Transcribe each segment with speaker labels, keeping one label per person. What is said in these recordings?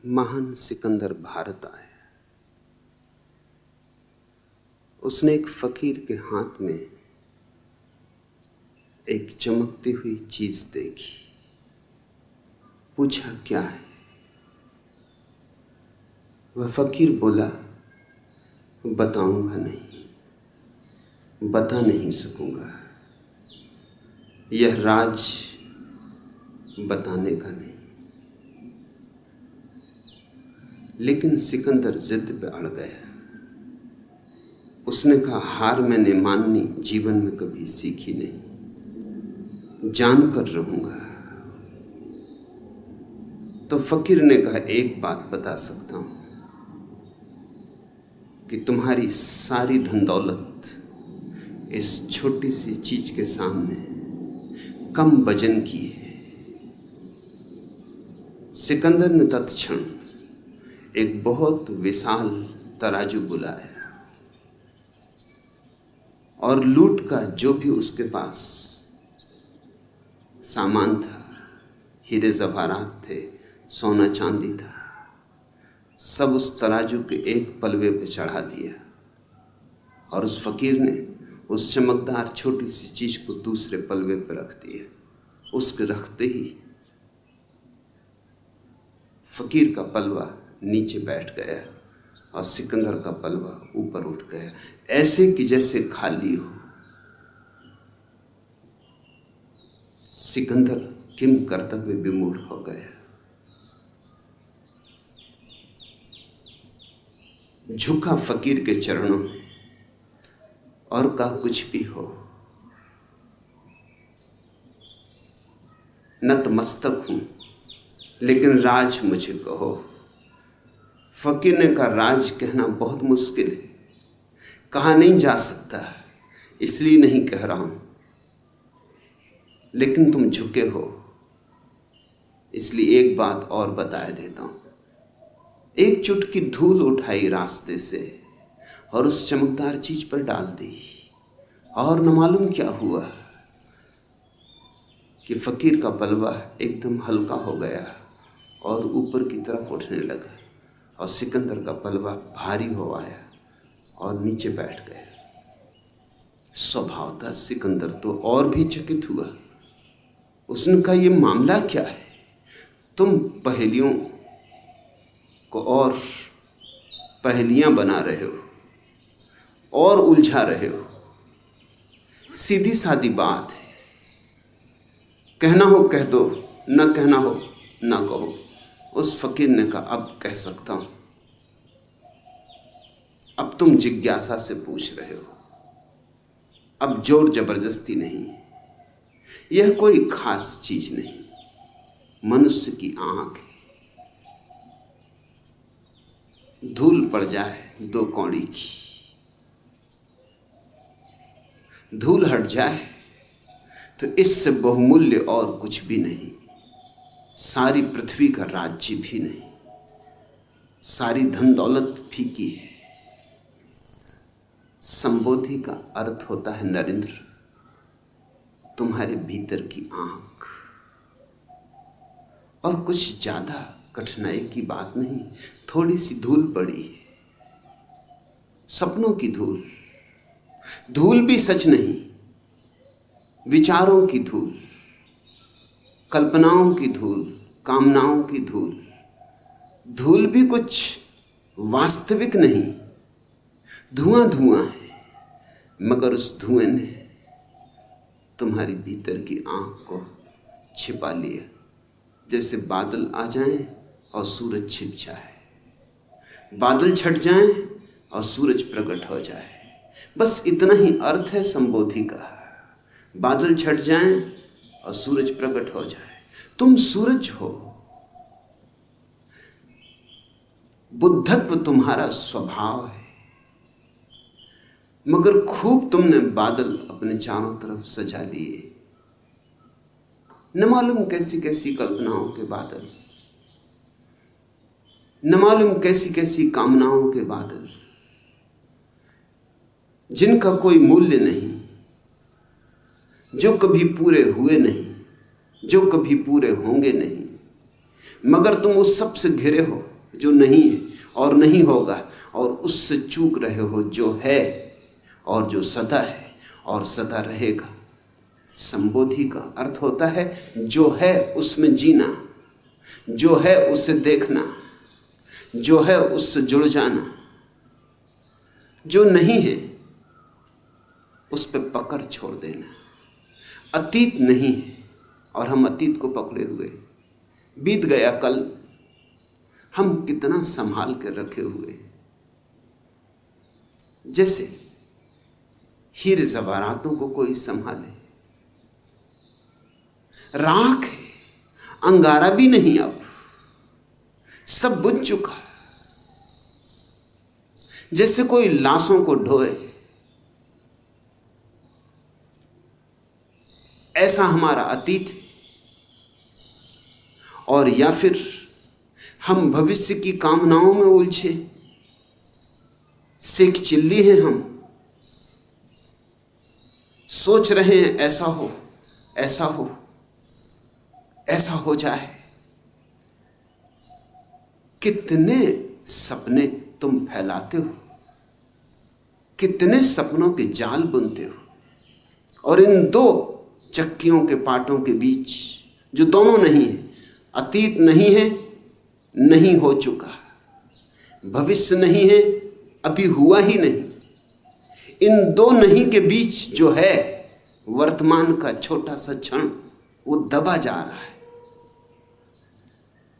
Speaker 1: महान सिकंदर भारत आया। उसने एक फकीर के हाथ में एक चमकती हुई चीज देखी। पूछा क्या है? वह फकीर बोला, बताऊंगा नहीं, बता नहीं सकूंगा। यह राज बताने का नहीं। लेकिन सिकंदर जिद पे अड़ गया। उसने कहा, हार मैंने माननी जीवन में कभी सीखी नहीं, जानकर रहूंगा। तो फकीर ने कहा, एक बात बता सकता हूं कि तुम्हारी सारी धन दौलत इस छोटी सी चीज के सामने कम वजन की है। सिकंदर ने तत्क्षण एक बहुत विशाल तराजू बुलाया और लूट का जो भी उसके पास सामान था, हीरे जवाहरात थे, सोना चांदी था, सब उस तराजू के एक पलवे पे चढ़ा दिया। और उस फकीर ने उस चमकदार छोटी सी चीज को दूसरे पलवे पे रख दिया। उसके रखते ही फकीर का पलवा नीचे बैठ गया और सिकंदर का पलवा ऊपर उठ गया, ऐसे कि जैसे खाली हो। सिकंदर किम कर्तव्य विमूढ़ हो गया। झुका फकीर के चरणों में और कहा, कुछ भी हो, नतमस्तक हूं, लेकिन राज मुझे कहो। फकीर ने कहा, राज कहना बहुत मुश्किल है, कहा नहीं जा सकता, इसलिए नहीं कह रहा हूं। लेकिन तुम झुके हो, इसलिए एक बात और बता देता हूं। एक चुटकी धूल उठाई रास्ते से और उस चमकदार चीज पर डाल दी, और न मालूम क्या हुआ कि फकीर का पलवा एकदम हल्का हो गया और ऊपर की तरफ उठने लगा, और सिकंदर का पलवा भारी हो आया और नीचे बैठ गया। स्वभावतः सिकंदर तो और भी चकित हुआ। उसने कहा, यह मामला क्या है? तुम पहेलियों को और पहेलियां बना रहे हो और उलझा रहे हो। सीधी सादी बात है, कहना हो कह दो, न कहना हो न कहो। उस फकीर ने कहा, अब कह सकता हूं। अब तुम जिज्ञासा से पूछ रहे हो, अब जोर जबरदस्ती नहीं। यह कोई खास चीज नहीं, मनुष्य की आंख है। धूल पड़ जाए 2 कौड़ी की, धूल हट जाए तो इससे बहुमूल्य और कुछ भी नहीं। सारी पृथ्वी का राज्य भी नहीं, सारी धन दौलत फीकी है। संबोधि का अर्थ होता है नरेंद्र, तुम्हारे भीतर की आंख। और कुछ ज्यादा कठिनाई की बात नहीं, थोड़ी सी धूल पड़ी है, सपनों की धूल। धूल भी सच नहीं, विचारों की धूल, कल्पनाओं की धूल, कामनाओं की धूल। धूल भी कुछ वास्तविक नहीं, धुआं धुआं है, मगर उस धुएं ने तुम्हारी भीतर की आंख को छिपा लिया। जैसे बादल आ जाएं और सूरज छिप जाए, बादल छट जाएं और सूरज प्रकट हो जाए। बस इतना ही अर्थ है संबोधि का। बादल छट जाएं और सूरज प्रकट हो जाए। तुम सूरज हो, बुद्धत्व तुम्हारा स्वभाव है, मगर खूब तुमने बादल अपने चारों तरफ सजा लिए। न मालूम कैसी कैसी कल्पनाओं के बादल, न मालूम कैसी कैसी कामनाओं के बादल, जिनका कोई मूल्य नहीं, जो कभी पूरे हुए नहीं, जो कभी पूरे होंगे नहीं। मगर तुम उस सब से घिरे हो जो नहीं है और नहीं होगा, और उससे चूक रहे हो जो है और जो सदा है और सदा रहेगा। संबोधि का अर्थ होता है जो है उसमें जीना, जो है उसे देखना, जो है उससे जुड़ जाना। जो नहीं है उस पर पकड़ छोड़ देना। अतीत नहीं है और हम अतीत को पकड़े हुए, बीत गया कल हम कितना संभाल कर रखे हुए, जैसे हीरे जवाहरातों को कोई संभाले। राख है, अंगारा भी नहीं, अब सब बुझ चुका। जैसे कोई लाशों को ढोए, ऐसा हमारा अतीत है। और या फिर हम भविष्य की कामनाओं में उलझे, सेक चिल्ली हैं हम, सोच रहे हैं ऐसा हो, ऐसा हो, ऐसा हो जाए। कितने सपने तुम फैलाते हो, कितने सपनों के जाल बुनते हो, और इन दो चक्कियों के पाटों के बीच जो दोनों नहीं है, अतीत नहीं है, नहीं हो चुका, भविष्य नहीं है, अभी हुआ ही नहीं, इन दो नहीं के बीच जो है वर्तमान का छोटा सा क्षण, वो दबा जा रहा है।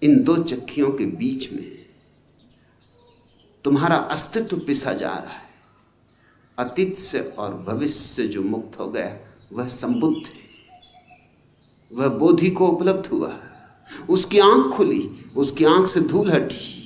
Speaker 1: इन दो चक्कियों के बीच में तुम्हारा अस्तित्व पिसा जा रहा है। अतीत से और भविष्य से जो मुक्त हो गया वह संबुद्ध है, वह बोधि को उपलब्ध हुआ, उसकी आंख खुली, उसकी आंख से धूल हटी।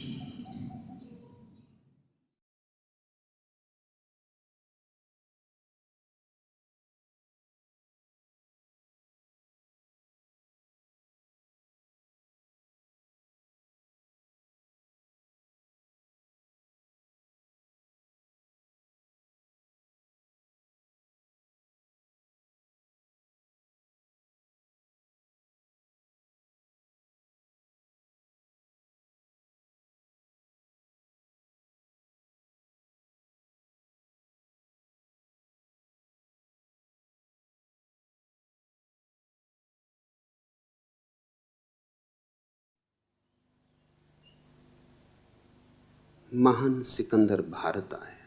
Speaker 1: महान सिकंदर भारत आया।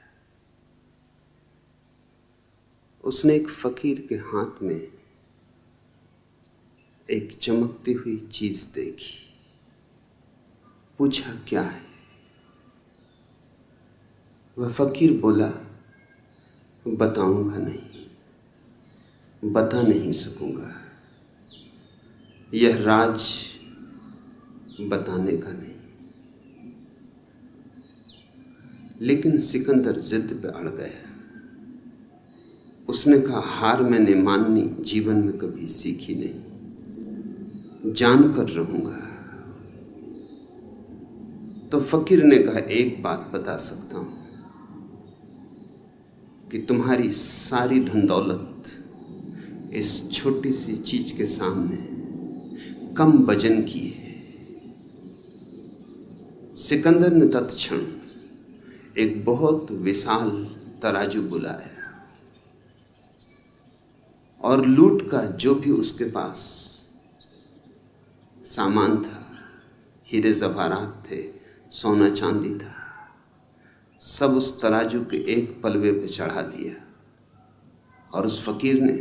Speaker 1: उसने एक फकीर के हाथ में एक चमकती हुई चीज देखी, पूछा क्या है। वह फकीर बोला, बताऊंगा नहीं, बता नहीं सकूंगा, यह राज बताने का नहीं। लेकिन सिकंदर जिद पे अड़ गया। उसने कहा, हार मैंने माननी जीवन में कभी सीखी नहीं, जानकर रहूंगा। तो फकीर ने कहा, एक बात बता सकता हूं कि तुम्हारी सारी धन दौलत इस छोटी सी चीज के सामने कम वजन की है। सिकंदर ने तत्क्षण एक बहुत विशाल तराजू बुलाया और लूट का जो भी उसके पास सामान था, हीरे जवाहरात थे, सोना चांदी था, सब उस तराजू के एक पलवे पे चढ़ा दिया। और उस फकीर ने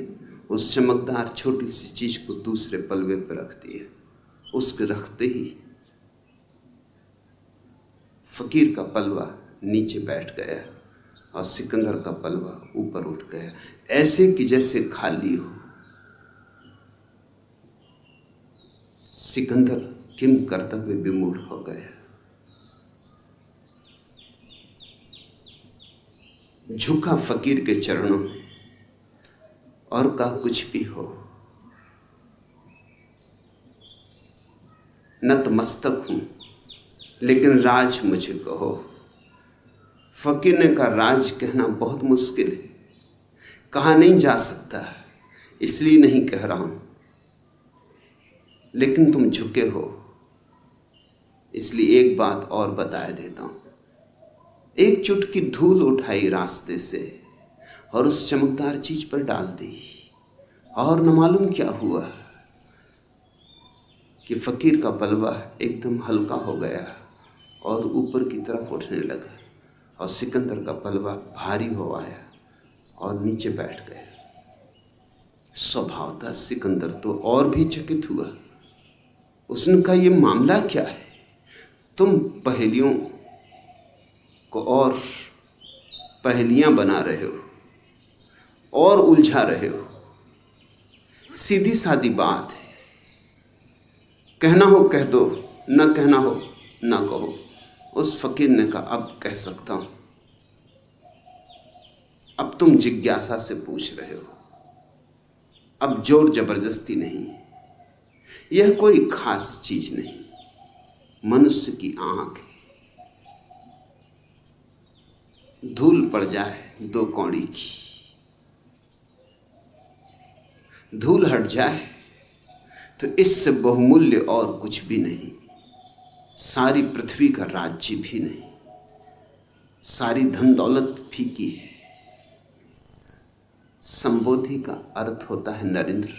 Speaker 1: उस चमकदार छोटी सी चीज को दूसरे पलवे पर रख दिया। उसके रखते ही फकीर का पलवा नीचे बैठ गया और सिकंदर का पलवा ऊपर उठ गया, ऐसे कि जैसे खाली हो। सिकंदर किम कर्तव्य विमूढ़ हो गया। झुका फकीर के चरणों में और कहा, कुछ भी हो, नतमस्तक हूं, लेकिन राज मुझे कहो। फकीर ने कहा, राज कहना बहुत मुश्किल है, कहा नहीं जा सकता, इसलिए नहीं कह रहा हूं, लेकिन तुम झुके हो, इसलिए एक बात और बता देता हूं। एक चुटकी धूल उठाई रास्ते से और उस चमकदार चीज पर डाल दी, और न मालूम क्या हुआ कि फकीर का पलवा एकदम हल्का हो गया और ऊपर की तरफ उठने लगा, और सिकंदर का पलवा भारी हो आया और नीचे बैठ गया। स्वभाव था सिकंदर तो और भी चकित हुआ। उसने कहा, ये मामला क्या है? तुम पहेलियों को और पहेलियां बना रहे हो और उलझा रहे हो। सीधी सादी बात है, कहना हो कह दो, न कहना हो न कहो। उस फकीर ने कहा, अब कह सकता हूं। अब तुम जिज्ञासा से पूछ रहे हो, अब जोर जबरदस्ती नहीं। यह कोई खास चीज नहीं, मनुष्य की आंख है। धूल पड़ जाए 2 कौड़ी की, धूल हट जाए तो इससे बहुमूल्य और कुछ भी नहीं। सारी पृथ्वी का राज्य भी नहीं, सारी धन दौलत फीकी है। संबोधि का अर्थ होता है नरेंद्र,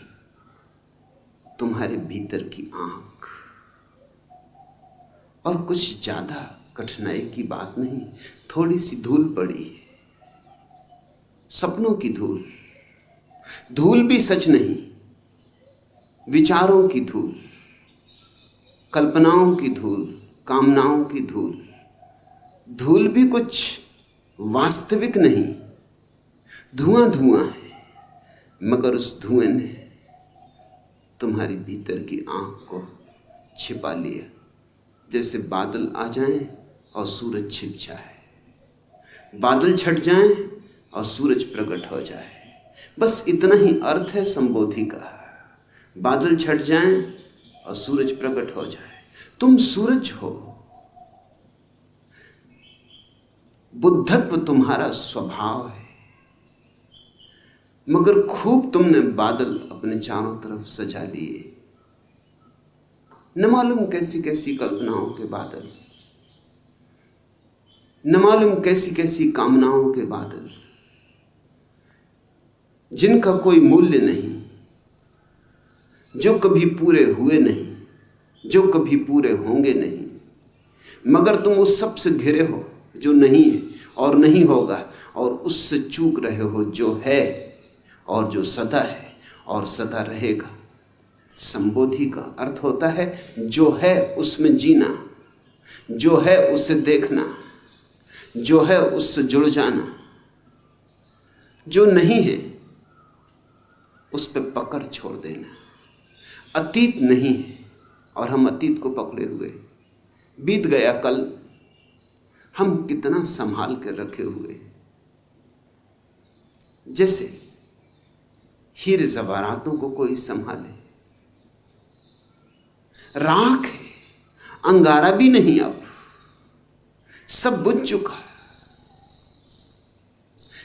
Speaker 1: तुम्हारे भीतर की आंख। और कुछ ज्यादा कठिनाई की बात नहीं, थोड़ी सी धूल पड़ी है, सपनों की धूल। धूल भी सच नहीं, विचारों की धूल, कल्पनाओं की धूल, कामनाओं की धूल। धूल भी कुछ वास्तविक नहीं, धुआं धुआं है। मगर उस धुएं ने तुम्हारी भीतर की आंख को छिपा लिया, जैसे बादल आ जाएं और सूरज छिप जाए, बादल छट जाएं और सूरज प्रकट हो जाए। बस इतना ही अर्थ है संबोधि का। बादल छट जाएं और सूरज प्रकट हो जाए। तुम सूरज हो, बुद्धत्व तुम्हारा स्वभाव है। मगर खूब तुमने बादल अपने चारों तरफ सजा लिए, न मालूम कैसी कैसी कल्पनाओं के बादल, न मालूम कैसी कैसी कामनाओं के बादल, जिनका कोई मूल्य नहीं, जो कभी पूरे हुए नहीं, जो कभी पूरे होंगे नहीं। मगर तुम उस सब से घिरे हो जो नहीं है और नहीं होगा, और उससे चूक रहे हो जो है और जो सदा है और सदा रहेगा। संबोधि का अर्थ होता है जो है उसमें जीना, जो है उसे देखना, जो है उससे जुड़ जाना। जो नहीं है उस पर पकड़ छोड़ देना। अतीत नहीं है और हम अतीत को पकड़े हुए। बीत गया कल, हम कितना संभाल कर रखे हुए, जैसे हीरे जवाहरातों को कोई संभाले। राख है, अंगारा भी नहीं, अब सब बुझ चुका है।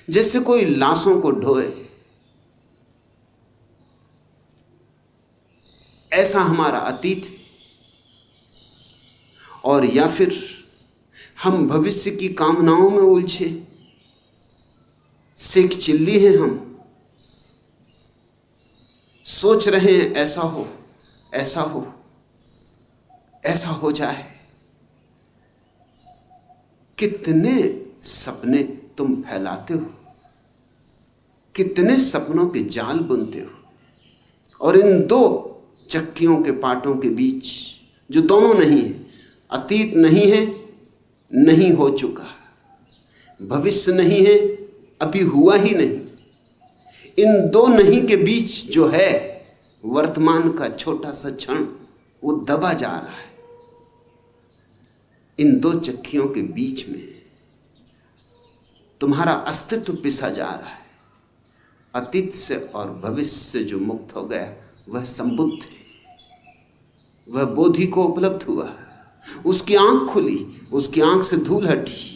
Speaker 1: जैसे कोई लाशों को ढोए, ऐसा हमारा अतीत है। और या फिर हम भविष्य की कामनाओं में उलझे सेक चिल्ली हैं। हम सोच रहे हैं ऐसा हो, ऐसा हो, ऐसा हो जाए। कितने सपने तुम फैलाते हो, कितने सपनों के जाल बुनते हो, और इन 2 चक्कियों के पाटों के बीच जो दोनों नहीं है, अतीत नहीं है, नहीं हो चुका, भविष्य नहीं है, अभी हुआ ही नहीं, इन 2 नहीं के बीच जो है वर्तमान का छोटा सा क्षण, वो दबा जा रहा है। इन 2 चक्कियों के बीच में तुम्हारा अस्तित्व पिसा जा रहा है। अतीत से और भविष्य से जो मुक्त हो गया वह संबुद्ध है, वह बोधि को उपलब्ध हुआ, उसकी आंख खुली, उसकी आंख से धूल हटी।